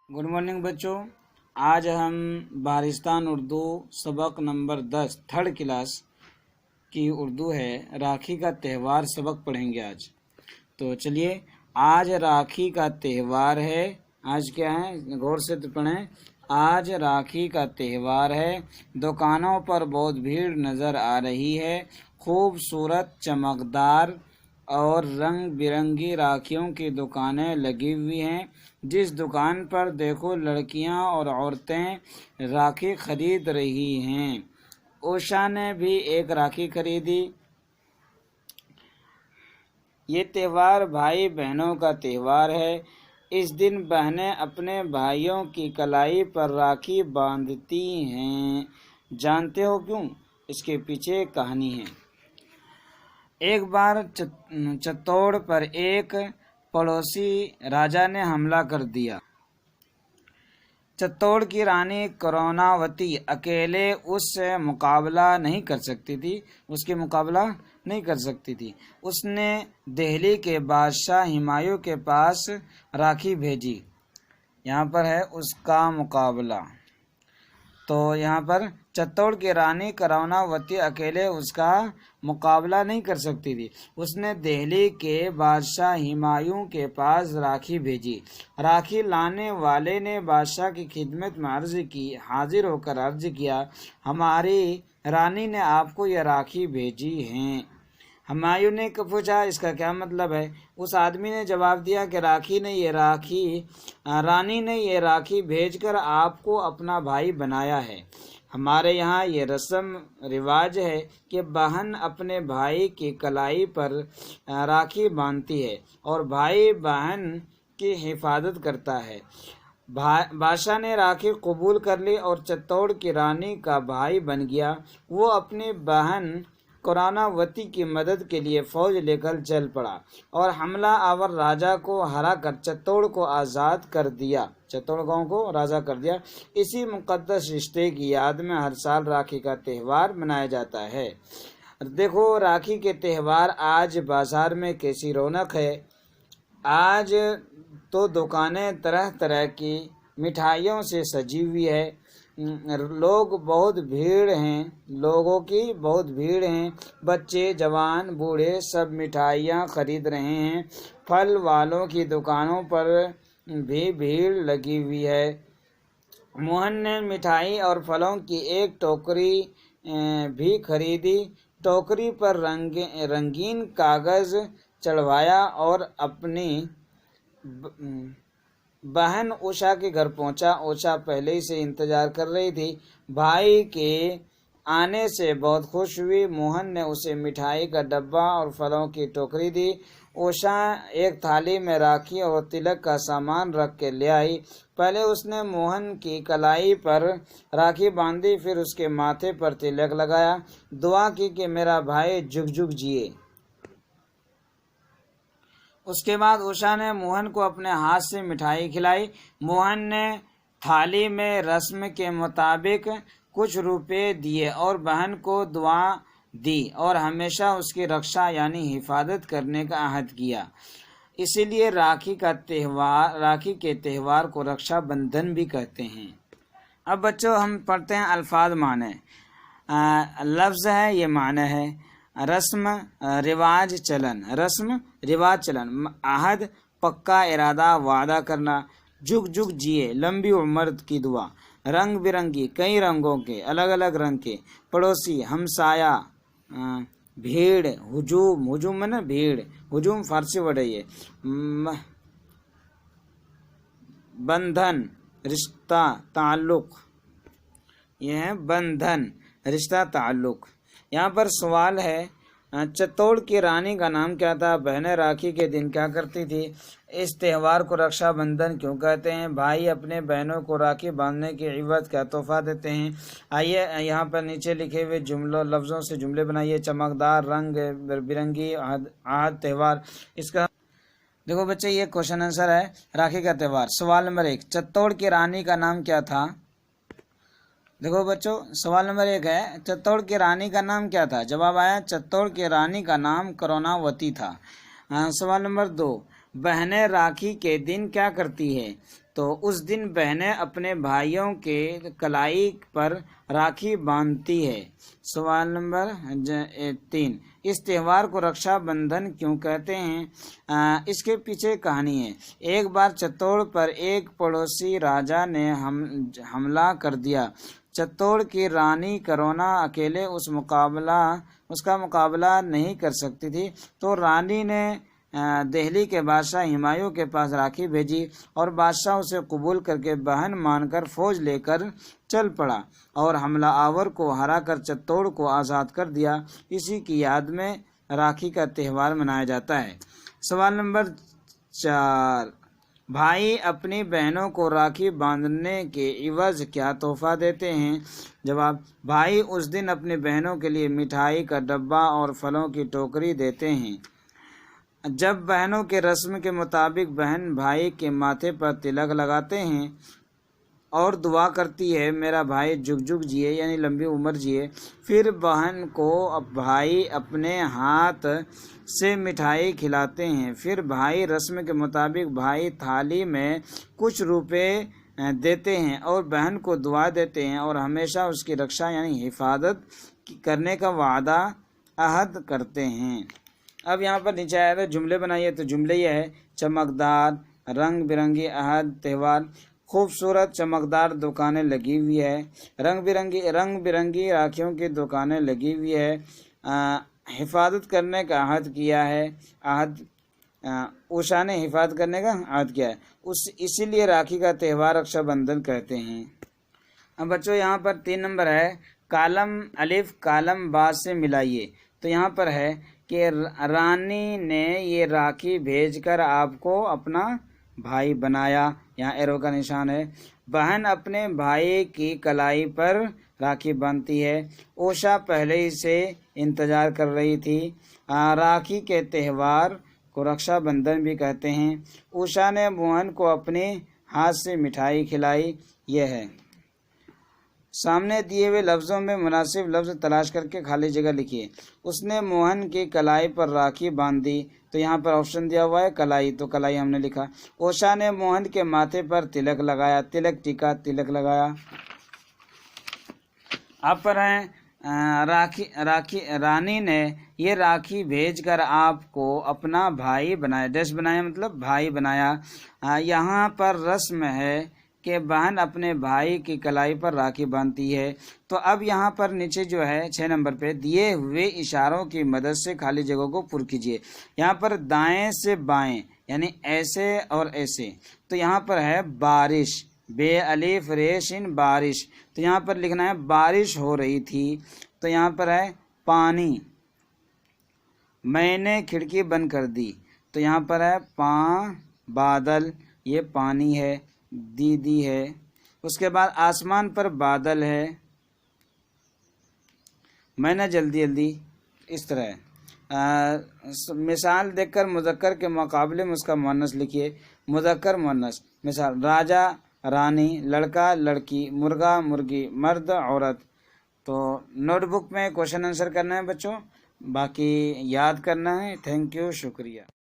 Good morning बच्चों। आज हम बारिस्तान उर्दू सबक नंबर 10 थर्ड क्लास की उर्दू है राखी का त्यौहार सबक पढ़ेंगे आज। तो चलिए, आज राखी का त्यौहार है। आज क्या है, गौर से तो पढ़ें। आज राखी का त्यौहार है। दुकानों पर बहुत भीड़ नज़र आ रही है। खूबसूरत, चमकदार और रंग बिरंगी राखियों की दुकानें लगी हुई हैं। जिस दुकान पर देखो लड़कियां और औरतें राखी खरीद रही हैं। उषा ने भी एक राखी खरीदी। ये त्यौहार भाई बहनों का त्यौहार है। इस दिन बहनें अपने भाइयों की कलाई पर राखी बांधती हैं। जानते हो क्यों? इसके पीछे एक कहानी है। एक बार चित्तौड़ पर एक पड़ोसी राजा ने हमला कर दिया। चित्तौड़ की रानी करुणावती अकेले उससे मुकाबला नहीं कर सकती थी। उसने दिल्ली के बादशाह हुमायूं के पास राखी भेजी। यहाँ पर है उसका मुकाबला। तो यहाँ पर चित्तौड़ की रानी करुणावती अकेले उसका मुकाबला नहीं कर सकती थी। उसने दिल्ली के बादशाह हुमायूं के पास राखी भेजी। राखी लाने वाले ने बादशाह की खिदमत में हाजिर होकर अर्ज किया, हमारी रानी ने आपको यह राखी भेजी है। हुमायूं ने पूछा, इसका क्या मतलब है? उस आदमी ने जवाब दिया कि रानी ने ये राखी भेजकर आपको अपना भाई बनाया है। हमारे यहाँ ये रस्म रिवाज है कि बहन अपने भाई की कलाई पर राखी बांधती है और भाई बहन की हिफाजत करता है। बादशाह ने राखी कबूल कर ली और चित्तौड़ की रानी का भाई बन गया। वो अपनी बहन करुणावती की मदद के लिए फौज लेकर चल पड़ा और हमला आवर राजा को हरा कर चित्तौड़ को आज़ाद कर दिया। चित्तौड़ गांव को राजा कर दिया। इसी मुकद्दस रिश्ते की याद में हर साल राखी का त्यौहार मनाया जाता है। देखो राखी के त्यौहार आज बाजार में कैसी रौनक है। आज तो दुकानें तरह तरह की मिठाइयों से सजी हुई है। लोगों की बहुत भीड़ है। बच्चे, जवान, बूढ़े सब मिठाइयाँ खरीद रहे हैं। फल वालों की दुकानों पर भी भीड़ लगी हुई है। मोहन ने मिठाई और फलों की एक टोकरी भी खरीदी। टोकरी पर रंगीन कागज चढ़वाया और अपनी बहन उषा के घर पहुंचा। उषा पहले ही से इंतजार कर रही थी। भाई के आने से बहुत खुश हुई। मोहन ने उसे मिठाई का डब्बा और फलों की टोकरी दी। उषा एक थाली में राखी और तिलक का सामान रख के ले आई। पहले उसने मोहन की कलाई पर राखी बांधी, फिर उसके माथे पर तिलक लगाया। दुआ की कि मेरा भाई जुग जुग जिए। उसके बाद उषा ने मोहन को अपने हाथ से मिठाई खिलाई। मोहन ने थाली में रस्म के मुताबिक कुछ रुपए दिए और बहन को दुआ दी और हमेशा उसकी रक्षा यानी हिफाजत करने का अहद किया। इसीलिए राखी के त्यौहार को रक्षाबंधन भी कहते हैं। अब बच्चों हम पढ़ते हैं अल्फाज माने। लफ्ज़ है, ये माने है रस्म, रिवाज, चलन। रस्म, रिवाज, चलन। आहद, पक्का इरादा, वादा करना। जुग जुग जिए, लंबी उम्र की दुआ। रंग बिरंगी, कई रंगों के, अलग अलग रंग के। पड़ोसी, हमसाया। भीड़, हुजूम है ना, भीड़, हुजूम फारसी वर्ड है ये। बंधन, रिश्ता, ताल्लुक। ये है बंधन, रिश्ता, ताल्लुक। यहाँ पर सवाल है, चित्तौड़ की रानी का नाम क्या था? बहनें राखी के दिन क्या करती थी? इस त्यौहार को रक्षाबंधन क्यों कहते हैं? भाई अपने बहनों को राखी बांधने के इवज क्या तोहफा देते हैं? आइए यहाँ पर नीचे लिखे हुए लफ्ज़ों से जुमले बनाइए। चमकदार, रंग बिरंगी, आहद, त्यौहार। इसका देखो बच्चे, ये क्वेश्चन आंसर है राखी का त्यौहार। सवाल नंबर 1, चित्तौड़ की रानी का नाम क्या था? देखो बच्चों, सवाल नंबर 1 है चित्तौड़ की रानी का नाम क्या था? जवाब आया चित्तौड़ की रानी का नाम करुणावती था। सवाल नंबर 2, बहनें राखी के दिन क्या करती है? तो उस दिन बहनें अपने भाइयों के कलाई पर राखी बांधती है। सवाल नंबर 3, इस त्योहार को रक्षाबंधन क्यों कहते हैं? इसके पीछे कहानी है। एक बार चित्तौड़ पर एक पड़ोसी राजा ने हमला कर दिया। चित्तौड़ की रानी करुणा अकेले उसका मुकाबला नहीं कर सकती थी, तो रानी ने दिल्ली के बादशाह हुमायूं के पास राखी भेजी और बादशाह उसे कबूल करके बहन मानकर फौज लेकर चल पड़ा और हमलावर को हराकर चित्तौड़ को आज़ाद कर दिया। इसी की याद में राखी का त्यौहार मनाया जाता है। सवाल नंबर 4, भाई अपनी बहनों को राखी बांधने के इवज क्या तोहफा देते हैं? जवाब, भाई उस दिन अपनी बहनों के लिए मिठाई का डब्बा और फलों की टोकरी देते हैं। जब बहनों के रस्म के मुताबिक बहन भाई के माथे पर तिलक लगाते हैं और दुआ करती है, मेरा भाई जुग जुग जिए यानी लंबी उम्र जिए, फिर बहन को भाई अपने हाथ से मिठाई खिलाते हैं। फिर भाई रस्म के मुताबिक भाई थाली में कुछ रुपए देते हैं और बहन को दुआ देते हैं और हमेशा उसकी रक्षा यानी हिफाजत करने का वादा अहद करते हैं। अब यहाँ पर नीचे आया था जुमले बनाइए, तो जुमले ये है, चमकदार, रंग बिरंगी अहद त्यौहार, खूबसूरत चमकदार दुकानें लगी हुई है, रंग बिरंगी राखियों की दुकानें लगी हुई है, हिफाजत करने का अहद किया है, उषा ने हिफाजत करने का अहद किया है, इसीलिए राखी का त्यौहार रक्षाबंधन कहते हैं। अब बच्चों यहाँ पर 3 नंबर है, कालम अलिफ कालम बा से मिलाइए। तो यहाँ पर है कि रानी ने ये राखी भेजकर आपको अपना भाई बनाया, यहाँ एरो का निशान है। बहन अपने भाई की कलाई पर राखी बांधती है। उषा पहले ही से इंतजार कर रही थी। राखी के त्यौहार को रक्षाबंधन भी कहते हैं। उषा ने मोहन को अपने हाथ से मिठाई खिलाई। यह है। सामने दिए हुए लफ्ज़ों में मुनासिब लफ्ज़ तलाश करके खाली जगह लिखिए। उसने मोहन की कलाई पर राखी बांधी, तो यहाँ पर ऑप्शन दिया हुआ है कलाई, तो कलाई हमने लिखा। उषा ने मोहन के माथे पर तिलक लगाया, तिलक टीका तिलक लगाया। आप पर है रानी ने ये राखी भेजकर आपको अपना भाई बनाया। डैश बनाया मतलब भाई बनाया। यहाँ पर रस्म है कि बहन अपने भाई की कलाई पर राखी बांधती है। तो अब यहाँ पर नीचे जो है 6 नंबर पे दिए हुए इशारों की मदद से खाली जगहों को पूर्ण कीजिए। यहाँ पर दाएं से बाएं यानी ऐसे और ऐसे, तो यहाँ पर है बारिश, बे अलिफ रेशिन बारिश, तो यहाँ पर लिखना है बारिश हो रही थी। तो यहाँ पर है पानी, मैंने खिड़की बंद कर दी, तो यहाँ पर है बादल, ये पानी है, दीदी है। उसके बाद आसमान पर बादल है, मैंने जल्दी जल्दी, इस तरह। मिसाल देखकर मुज़क्कर के मुकाबले में उसका मुअन्नस लिखिए। मुज़क्कर मुअन्नस, मिसाल राजा रानी, लड़का लड़की, मुर्गा मुर्गी, मर्द औरत। तो नोटबुक में क्वेश्चन आंसर करना है बच्चों, बाकी याद करना है। थैंक यू, शुक्रिया।